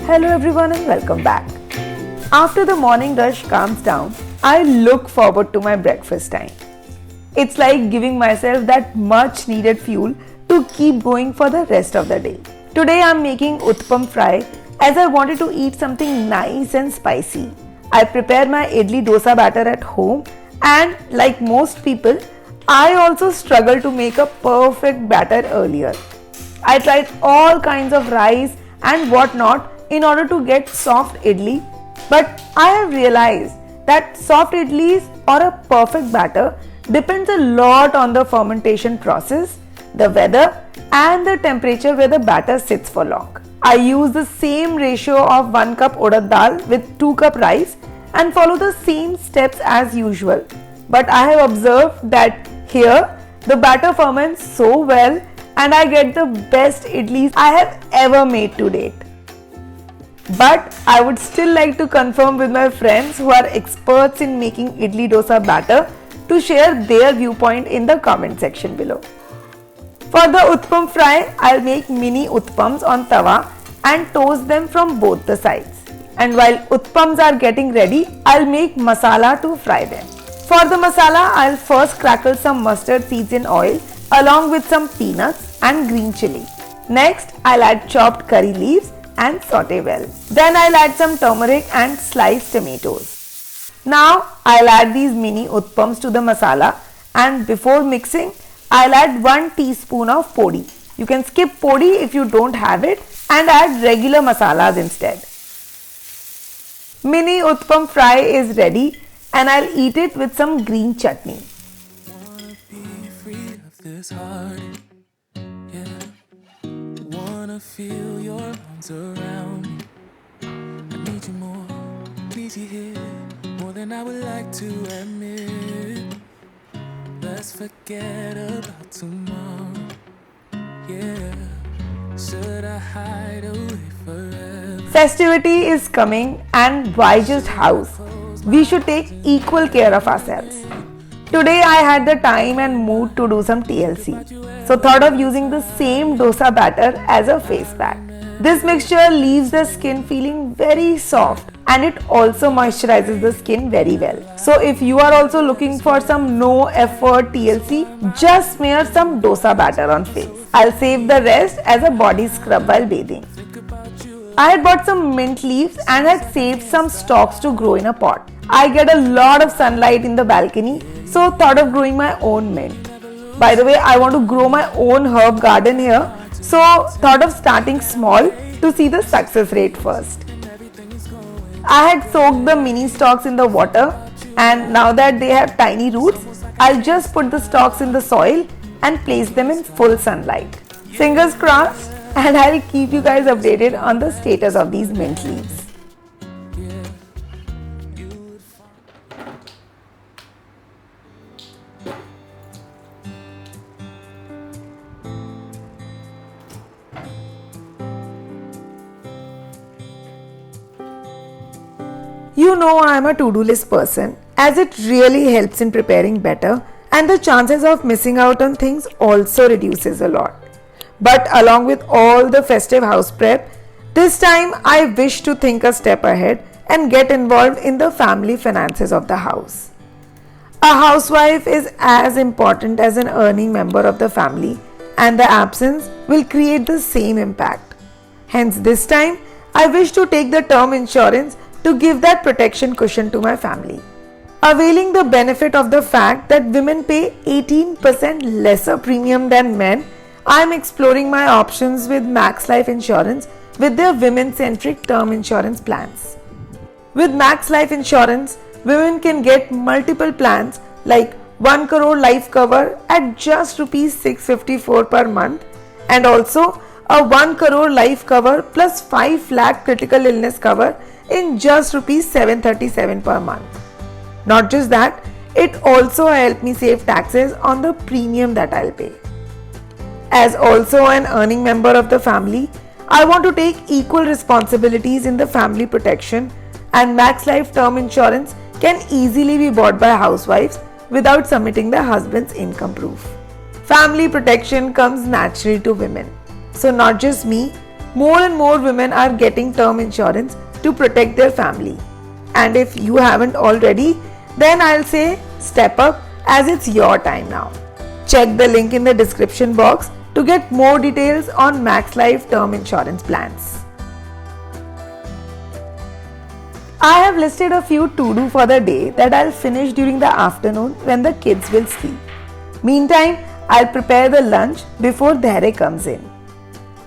Hello everyone and welcome back. After the morning rush calms down, I look forward to my breakfast time. It's like giving myself that much needed fuel to keep going for the rest of the day. Today I'm making uttapam fry as I wanted to eat something nice and spicy. I prepared my idli dosa batter at home and like most people, I also struggled to make a perfect batter earlier. I tried all kinds of rice and whatnot in order to get soft idli, but I have realized that soft idlis or a perfect batter depends a lot on the fermentation process, the weather and the temperature where the batter sits for long. I use the same ratio of 1 cup urad dal with 2 cup rice and follow the same steps as usual. But I have observed that here the batter ferments so well and I get the best idlis I have ever made to date. But I would still like to confirm with my friends who are experts in making idli dosa batter to share their viewpoint in the comment section below. For the uttapam fry, I'll make mini uttapams on tawa and toast them from both the sides. And while uttapams are getting ready, I'll make masala to fry them. For the masala, I'll first crackle some mustard seeds in oil along with some peanuts and green chili. Next, I'll add chopped curry leaves and saute well. Then I'll add some turmeric and sliced tomatoes. Now I'll add these mini uttapams to the masala and before mixing, I'll add 1 teaspoon of podi. You can skip podi if you don't have it and add regular masalas instead. Mini uttapam fry is ready and I'll eat it with some green chutney. Feel your arms around me. I need you more, need you here, more than I would like to admit. Let's forget about tomorrow. Yeah, should I hide away forever? Festivity is coming and why just house? We should take equal care of ourselves. Today I had the time and mood to do some TLC, so thought of using the same dosa batter as a face pack. This mixture leaves the skin feeling very soft and it also moisturizes the skin very well. So if you are also looking for some no effort TLC, just smear some dosa batter on face. I'll save the rest as a body scrub while bathing. I had bought some mint leaves and had saved some stalks to grow in a pot. I get a lot of sunlight in the balcony, so thought of growing my own mint. By the way, I want to grow my own herb garden here, so thought of starting small to see the success rate first. I had soaked the mini stalks in the water and now that they have tiny roots, I'll just put the stalks in the soil and place them in full sunlight. Fingers crossed, and I'll keep you guys updated on the status of these mint leaves. You know I am a to-do list person as it really helps in preparing better and the chances of missing out on things also reduces a lot. But along with all the festive house prep, this time I wish to think a step ahead and get involved in the family finances of the house. A housewife is as important as an earning member of the family and the absence will create the same impact. Hence this time I wish to take the term insurance to give that protection cushion to my family. Availing the benefit of the fact that women pay 18% lesser premium than men, I am exploring my options with Max Life Insurance with their women-centric term insurance plans. With Max Life Insurance, women can get multiple plans like 1 crore life cover at just Rs 654 per month and also a 1 crore life cover plus 5 lakh critical illness cover in just Rs 737 per month. Not just that, it also helped me save taxes on the premium that I'll pay. As also an earning member of the family, I want to take equal responsibilities in the family protection and Max Life term insurance can easily be bought by housewives without submitting their husband's income proof. Family protection comes naturally to women. So not just me, More and more women are getting term insurance to protect their family. And if you haven't already, then I'll say step up as it's your time now. Check the link in the description box to get more details on Max Life term insurance plans. I have listed a few to-do for the day that I'll finish during the afternoon when the kids will sleep. Meantime, I'll prepare the lunch before Dhare comes in.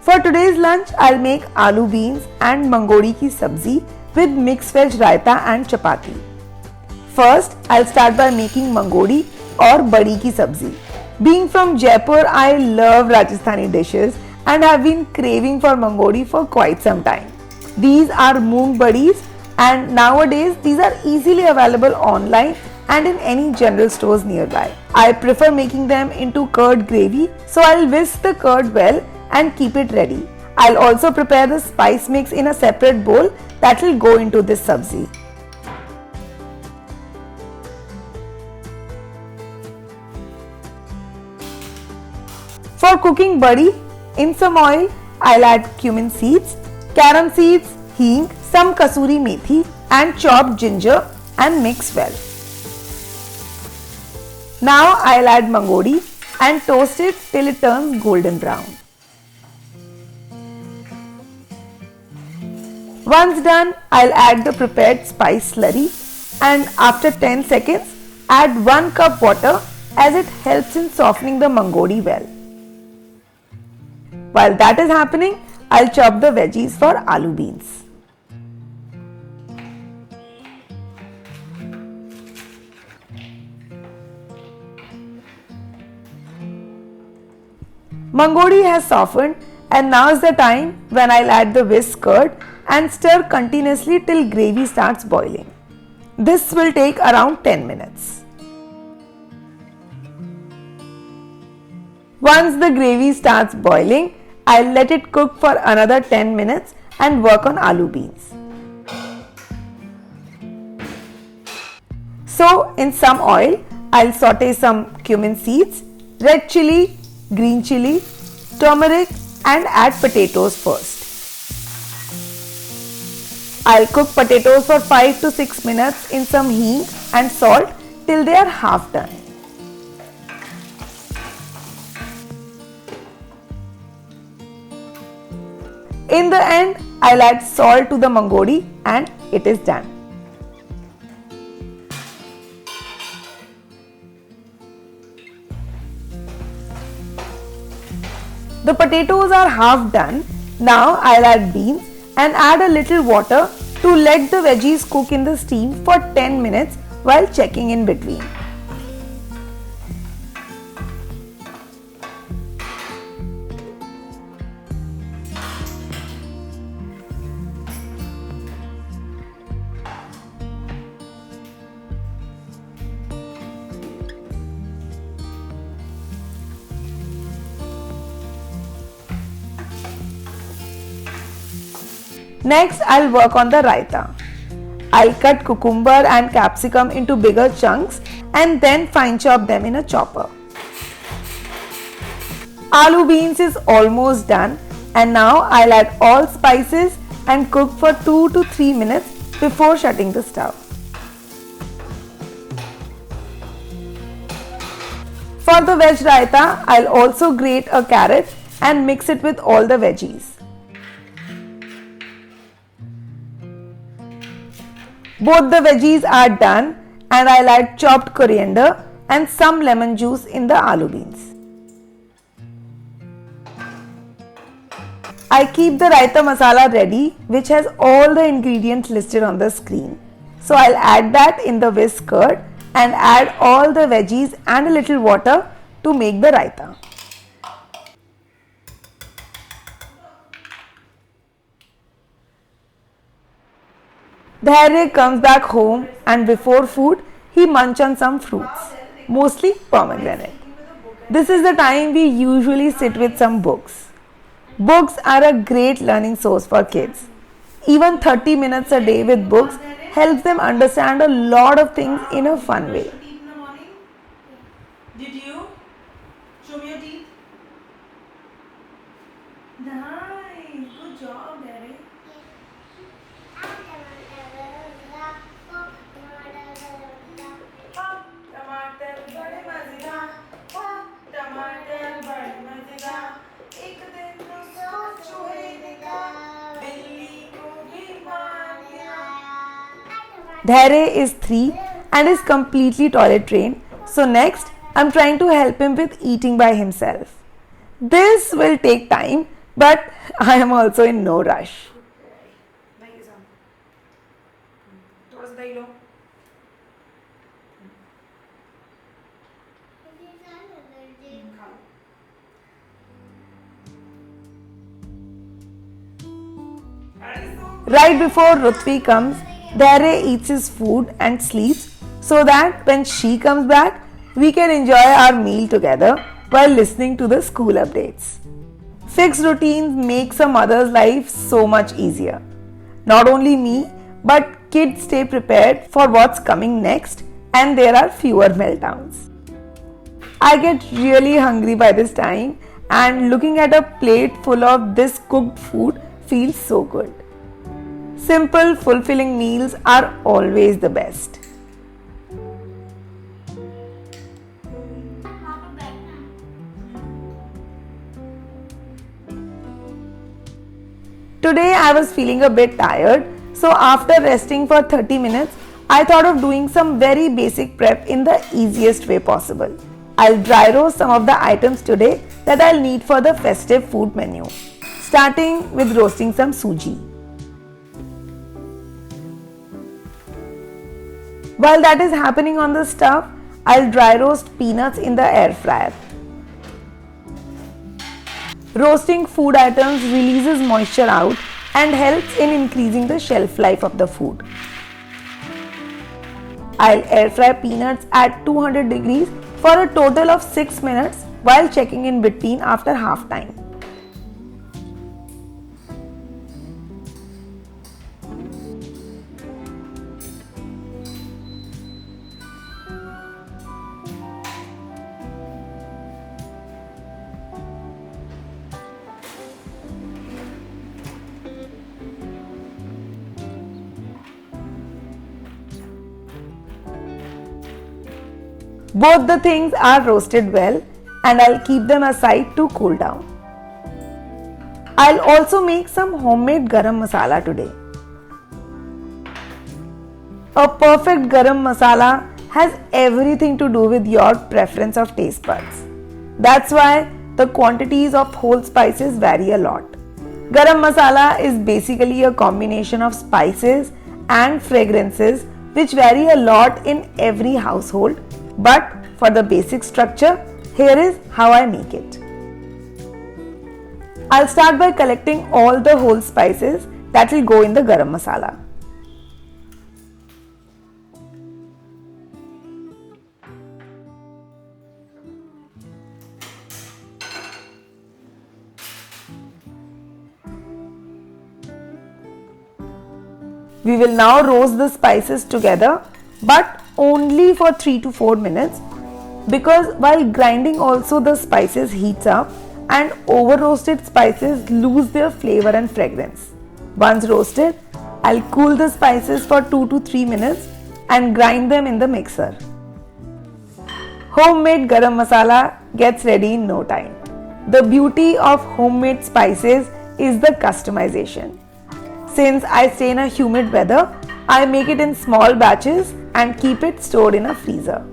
For today's lunch, I'll make aloo beans and mangodi ki sabzi with mixed veg raita and chapati. First, I'll start by making mangodi or badi ki sabzi. Being from Jaipur, I love Rajasthani dishes and have been craving for mangodi for quite some time. These are moong badis, and nowadays these are easily available online and in any general stores nearby. I prefer making them into curd gravy, so I'll whisk the curd well and keep it ready. I'll also prepare the spice mix in a separate bowl that will go into this sabzi. For cooking badi, in some oil, I'll add cumin seeds, carom seeds, hing, some kasuri methi and chopped ginger and mix well. Now I'll add mangodi and toast it till it turns golden brown. Once done, I'll add the prepared spice slurry and after 10 seconds, add 1 cup water as it helps in softening the mangodi well. While that is happening, I'll chop the veggies for aloo beans. Mangodi has softened and now is the time when I'll add the whisked curd and stir continuously till gravy starts boiling. This will take around 10 minutes. Once the gravy starts boiling, I'll let it cook for another 10 minutes and work on aloo beans. So in some oil, I'll saute some cumin seeds, red chili, green chili, turmeric and add potatoes first. I'll cook potatoes for 5 to 6 minutes in some hing and salt till they are half done. In the end, I'll add salt to the mangodi and it is done. The potatoes are half done. Now I'll add beans and add a little water to let the veggies cook in the steam for 10 minutes while checking in between. Next, I'll work on the raita. I'll cut cucumber and capsicum into bigger chunks and then fine chop them in a chopper. Aloo beans is almost done and now I'll add all spices and cook for 2 to 3 minutes before shutting the stove. For the veg raita, I'll also grate a carrot and mix it with all the veggies. Both the veggies are done and I'll add chopped coriander and some lemon juice in the aloo beans. I keep the raita masala ready, which has all the ingredients listed on the screen. So I'll add that in the whisked curd and add all the veggies and a little water to make the raita. Dhairya comes back home and before food, he munch on some fruits, mostly pomegranate. This is the time we usually sit with some books. Books are a great learning source for kids. Even 30 minutes a day with books helps them understand a lot of things in a fun way. Did you? Show me your teeth. Nice. Good job, Daddy. टमाटर बड़े मजेदार, टमाटर बड़े मजेदार, एक दिन उसको चूहे ने खाया, बिल्ली को भी मार दिया. Dhairya is 3 and is completely toilet trained. So next, I'm trying to help him with eating by himself. This will take time, but I am also in no rush. Right before Rutvi comes, Dhairya eats his food and sleeps so that when she comes back, we can enjoy our meal together while listening to the school updates. Fixed routines makes a mother's life so much easier. Not only me, but kids stay prepared for what's coming next and there are fewer meltdowns. I get really hungry by this time and looking at a plate full of this cooked food feels so good. Simple, fulfilling meals are always the best. Today I was feeling a bit tired, so after resting for 30 minutes, I thought of doing some very basic prep in the easiest way possible. I'll dry roast some of the items today that I'll need for the festive food menu, starting with roasting some suji. While that is happening on the stove, I'll dry roast peanuts in the air fryer. Roasting food items releases moisture out and helps in increasing the shelf life of the food. I'll air fry peanuts at 200 degrees for a total of 6 minutes while checking in between after half time. Both the things are roasted well and I'll keep them aside to cool down. I'll also make some homemade garam masala today. A perfect garam masala has everything to do with your preference of taste buds. That's why the quantities of whole spices vary a lot. Garam masala is basically a combination of spices and fragrances which vary a lot in every household. But for the basic structure, here is how I make it. I'll start by collecting all the whole spices that will go in the garam masala. We will now roast the spices together, but only for 3 to 4 minutes, because while grinding also the spices heats up and over roasted spices lose their flavor and fragrance. Once roasted, I'll cool the spices for 2 to 3 minutes and grind them in the mixer. Homemade garam masala gets ready in no time. The beauty of homemade spices is the customization. Since I stay in a humid weather, I make it in small batches and keep it stored in a freezer.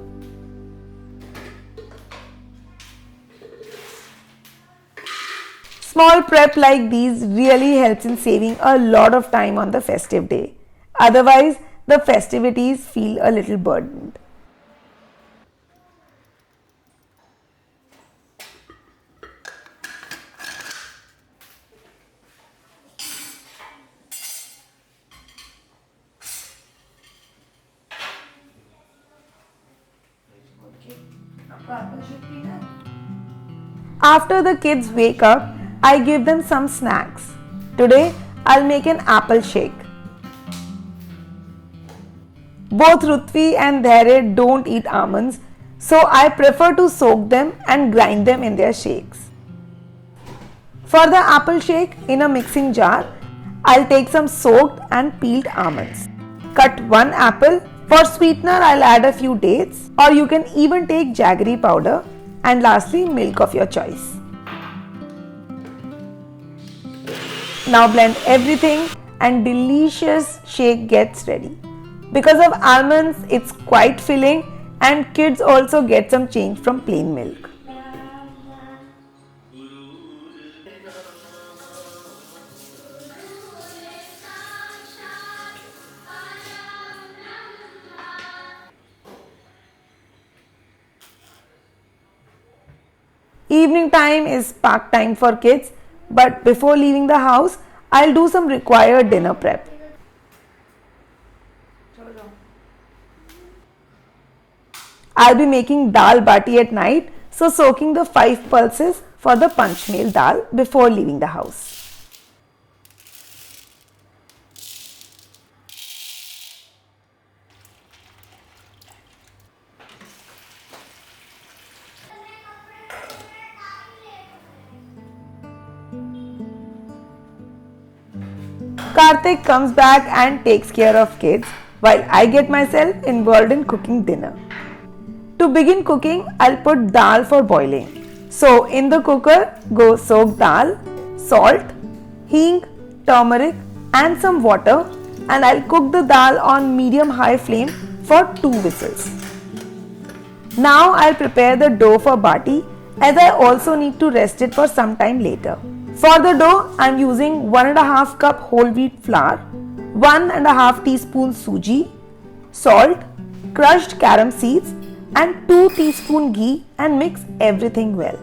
Small prep like these really helps in saving a lot of time on the festive day. Otherwise, the festivities feel a little burdened. After the kids wake up, I give them some snacks. Today, I'll make an apple shake. Both Rutvi and Dhairya don't eat almonds, so I prefer to soak them and grind them in their shakes. For the apple shake, in a mixing jar, I'll take some soaked and peeled almonds. Cut one apple. For sweetener, I'll add a few dates, or you can even take jaggery powder, and lastly milk of your choice. Now blend everything and delicious shake gets ready. Because of almonds, it's quite filling and kids also get some change from plain milk. Evening time is spark time for kids, but before leaving the house, I'll do some required dinner prep. I'll be making dal bati at night, so soaking the 5 pulses for the panchmel dal before leaving the house. Karthik comes back and takes care of kids while I get myself involved in cooking dinner. To begin cooking, I'll put dal for boiling. So in the cooker go soaked dal, salt, hing, turmeric and some water, and I'll cook the dal on medium-high flame for 2 whistles. Now I'll prepare the dough for bati, as I also need to rest it for some time later. For the dough, I'm using 1.5 cup whole wheat flour, 1.5 teaspoon suji, salt, crushed carom seeds and 2 teaspoon ghee, and mix everything well.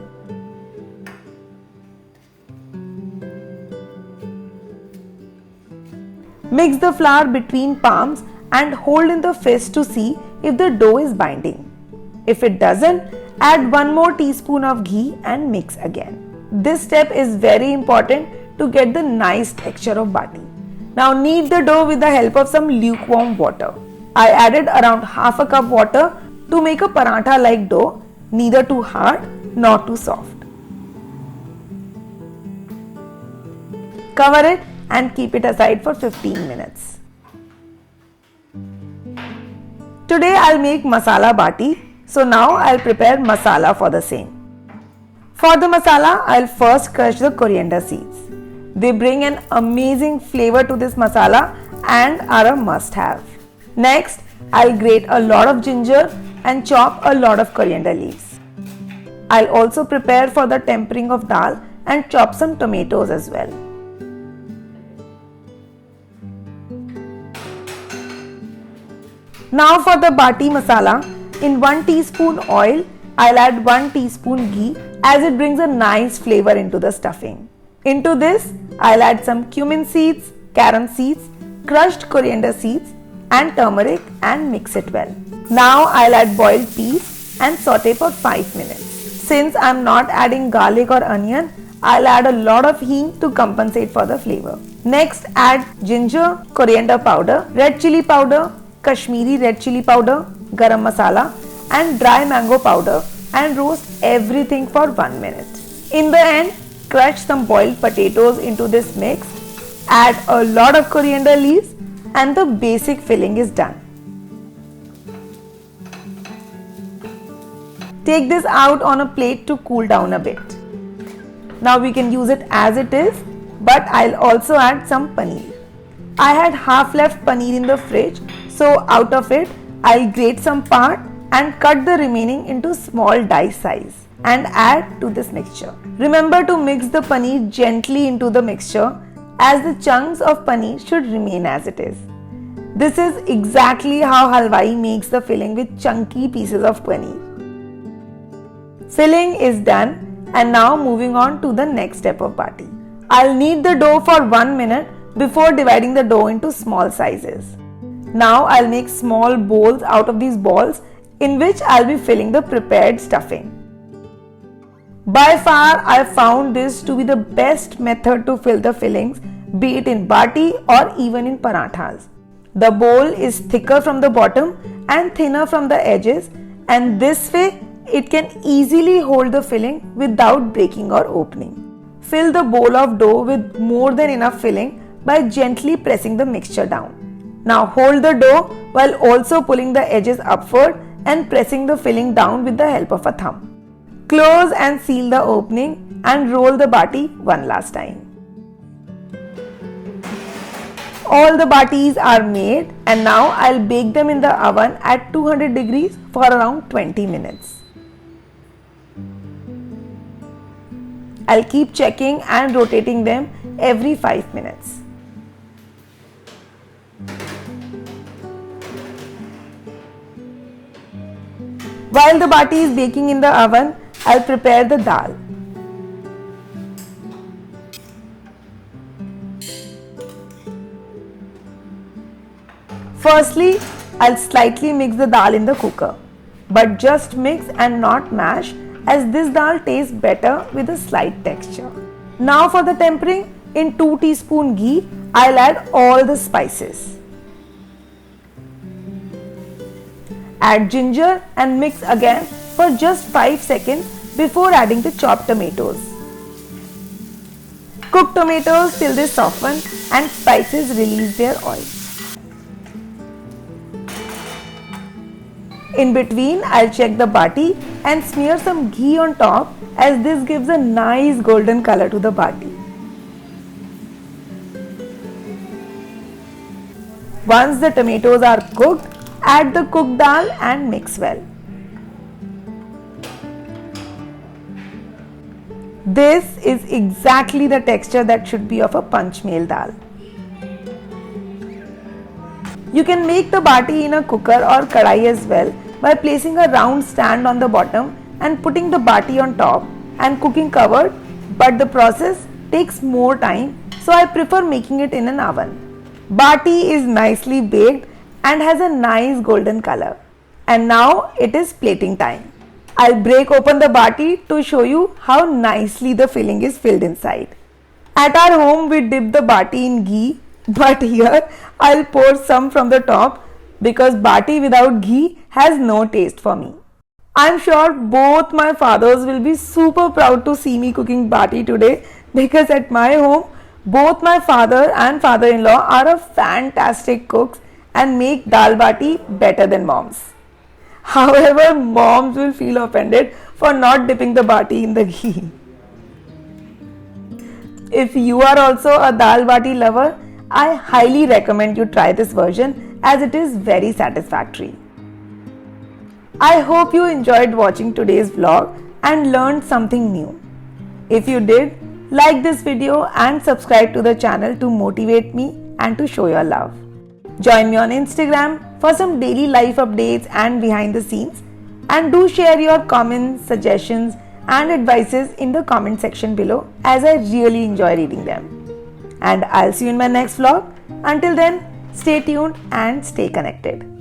Mix the flour between palms and hold in the fist to see if the dough is binding. If it doesn't, add 1 more teaspoon of ghee and mix again. This step is very important to get the nice texture of bati. Now knead the dough with the help of some lukewarm water. I added around half a cup water to make a paratha like dough, neither too hard nor too soft. Cover it and keep it aside for 15 minutes. Today I'll make masala bati, so now I'll prepare masala for the same. For the masala, I'll first crush the coriander seeds. They bring an amazing flavor to this masala and are a must-have. Next, I'll grate a lot of ginger and chop a lot of coriander leaves. I'll also prepare for the tempering of dal and chop some tomatoes as well. Now for the bati masala, in 1 teaspoon oil, I'll add 1 teaspoon ghee as it brings a nice flavor into the stuffing. Into this, I'll add some cumin seeds, carom seeds, crushed coriander seeds and turmeric and mix it well. Now I'll add boiled peas and saute for 5 minutes. Since I'm not adding garlic or onion, I'll add a lot of hing to compensate for the flavor. Next, add ginger, coriander powder, red chili powder, Kashmiri red chili powder, garam masala and dry mango powder and roast everything for 1 minute. In the end, crush some boiled potatoes into this mix, add a lot of coriander leaves and the basic filling is done. Take this out on a plate to cool down a bit. Now we can use it as it is, but I'll also add some paneer. I had half left paneer in the fridge, so out of it, I'll grate some part and cut the remaining into small dice size and add to this mixture. Remember to mix the paneer gently into the mixture, as the chunks of paneer should remain as it is. This is exactly how halwai makes the filling with chunky pieces of paneer. Filling is done, and now moving on to the next step of bati. I'll knead the dough for 1 minute before dividing the dough into small sizes. Now I'll make small bowls out of these balls in which I'll be filling the prepared stuffing. By far, I've found this to be the best method to fill the fillings, be it in bati or even in parathas. The bowl is thicker from the bottom and thinner from the edges, and this way it can easily hold the filling without breaking or opening. fill the bowl of dough with more than enough filling by gently pressing the mixture down. Now hold the dough while also pulling the edges upward and pressing the filling down with the help of a thumb. Close and seal the opening and roll the bati one last time. All the batis are made and now I'll bake them in the oven at 200 degrees for around 20 minutes. I'll keep checking and rotating them every 5 minutes. While the bati is baking in the oven, I'll prepare the dal. Firstly, I'll slightly mix the dal in the cooker, but just mix and not mash, as this dal tastes better with a slight texture. Now for the tempering, in 2 teaspoons ghee, I'll add all the spices. Add ginger and mix again for just 5 seconds before adding the chopped tomatoes. Cook tomatoes till they soften and spices release their oil. In between, I'll check the bati and smear some ghee on top, as this gives a nice golden color to the bati. Once the tomatoes are cooked, add the cooked dal and mix well. This is exactly the texture that should be of a panchmel dal. You can make the bati in a cooker or kadai as well by placing a round stand on the bottom and putting the bati on top and cooking covered, but the process takes more time, so I prefer making it in an oven. Bati is nicely baked and has a nice golden color. And now it is plating time. I'll break open the bati to show you how nicely the filling is filled inside. At our home we dip the bati in ghee, but here I'll pour some from the top because bati without ghee has no taste for me. I'm sure both my fathers will be super proud to see me cooking bati today, because at my home both my father and father-in-law are a fantastic cooks and make dal bati better than moms. However, moms will feel offended for not dipping the bati in the ghee. If you are also a dal bati lover, I highly recommend you try this version, as it is very satisfactory. I hope you enjoyed watching today's vlog and learned something new. If you did, like this video and subscribe to the channel to motivate me and to show your love. Join me on Instagram for some daily life updates and behind the scenes, and do share your comments, suggestions and advices in the comment section below, as I really enjoy reading them. And I'll see you in my next vlog. Until then, stay tuned and stay connected.